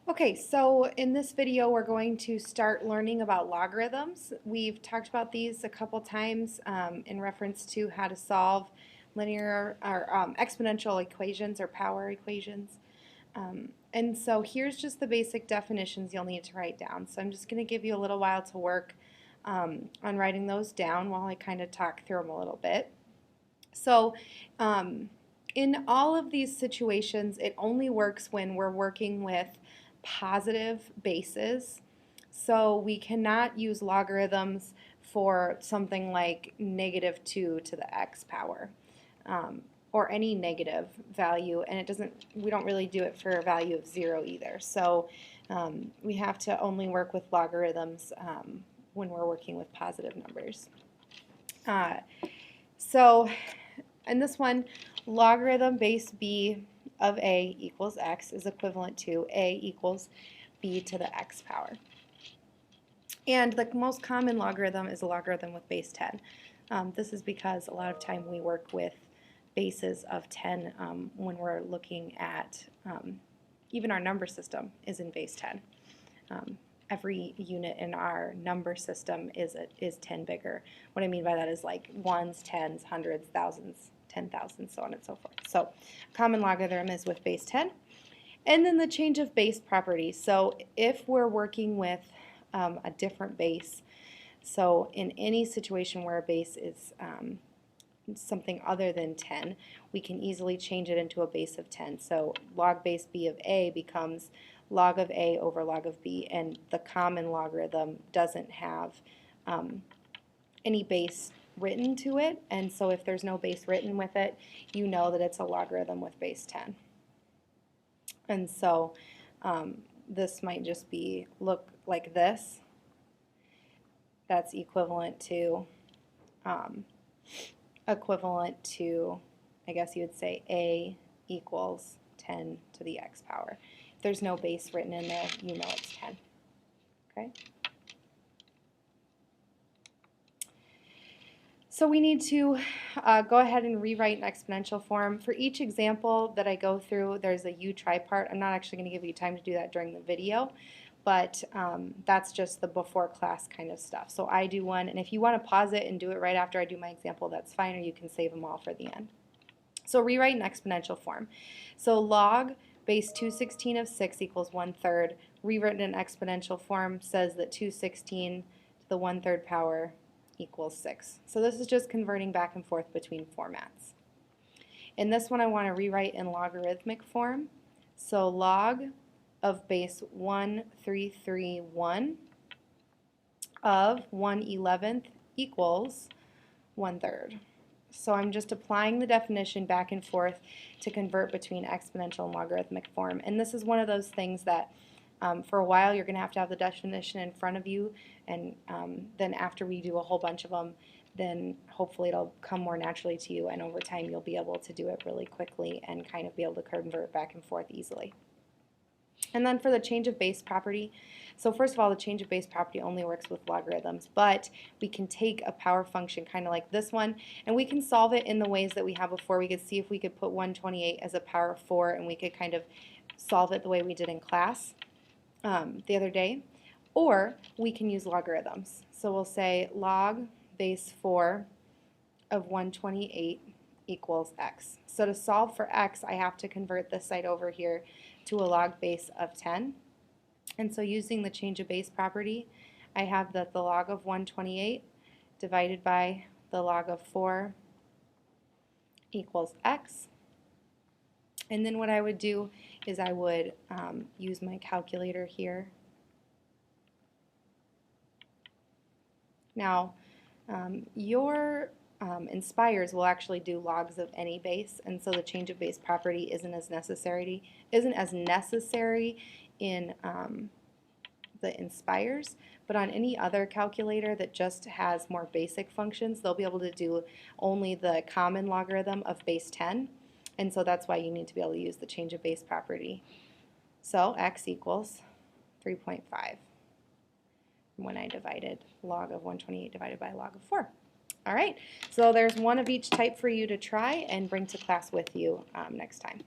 Okay, so in this video we're going to start learning about logarithms. We've talked about these a couple times in reference to how to solve linear or exponential equations or power equations. And so here's just the basic definitions you'll need to write down. So I'm just going to give you a little while to work on writing those down while I kind of talk through them a little bit. So in all of these situations, it only works when we're working with positive bases. So we cannot use logarithms for something like -2 to the x power or any negative value, and we don't really do it for a value of 0 either. So we have to only work with logarithms when we're working with positive numbers. So in this one, logarithm base b of a equals x is equivalent to a equals b to the x power. And the most common logarithm is a logarithm with base 10. This is because a lot of time we work with bases of 10 when we're looking at even our number system is in base 10. Every unit in our number system is 10 bigger. What I mean by that is like ones, tens, hundreds, thousands, 10,000, so on and so forth. So common logarithm is with base 10. And then the change of base property. So if we're working with a different base, so in any situation where a base is something other than 10, we can easily change it into a base of 10. So log base b of a becomes log of a over log of b, and the common logarithm doesn't have any base written to it, and so if there's no base written with it, you know that it's a logarithm with base 10. And so this might just look like this. That's equivalent to, I guess you would say a equals 10 to the x power. If there's no base written in there, you know it's 10. Okay? So we need to go ahead and rewrite an exponential form. For each example that I go through, there's a u-try part. I'm not actually going to give you time to do that during the video, but that's just the before class kind of stuff. So I do one, and if you want to pause it and do it right after I do my example, that's fine, or you can save them all for the end. So rewrite an exponential form. So log base 216 of 6 equals 1/3. Rewritten in exponential form says that 216 to the 1/3 power equals 6. So this is just converting back and forth between formats. In this one I want to rewrite in logarithmic form. So log of base 1331 of 1/11 equals 1/3. So I'm just applying the definition back and forth to convert between exponential and logarithmic form. And this is one of those things that for a while you're going to have the definition in front of you, and then after we do a whole bunch of them, then hopefully it'll come more naturally to you, and over time you'll be able to do it really quickly and kind of be able to convert back and forth easily. And then for the change of base property, so first of all, the change of base property only works with logarithms, but we can take a power function kind of like this one, and we can solve it in the ways that we have before. We could see if we could put 128 as a power of 4, and we could kind of solve it the way we did in class the other day, or we can use logarithms. So we'll say log base 4 of 128 equals x. So to solve for x, I have to convert this side over here to a log base of 10. And so using the change of base property, I have that the log of 128 divided by the log of 4 equals x. And then what I would do is I would use my calculator here. Now, your Inspires will actually do logs of any base, and so the change of base property isn't as necessary in the Inspires, but on any other calculator that just has more basic functions, they'll be able to do only the common logarithm of base 10, and so that's why you need to be able to use the change of base property. So x equals 3.5 when I divided log of 128 divided by log of 4. All right, so there's one of each type for you to try and bring to class with you next time.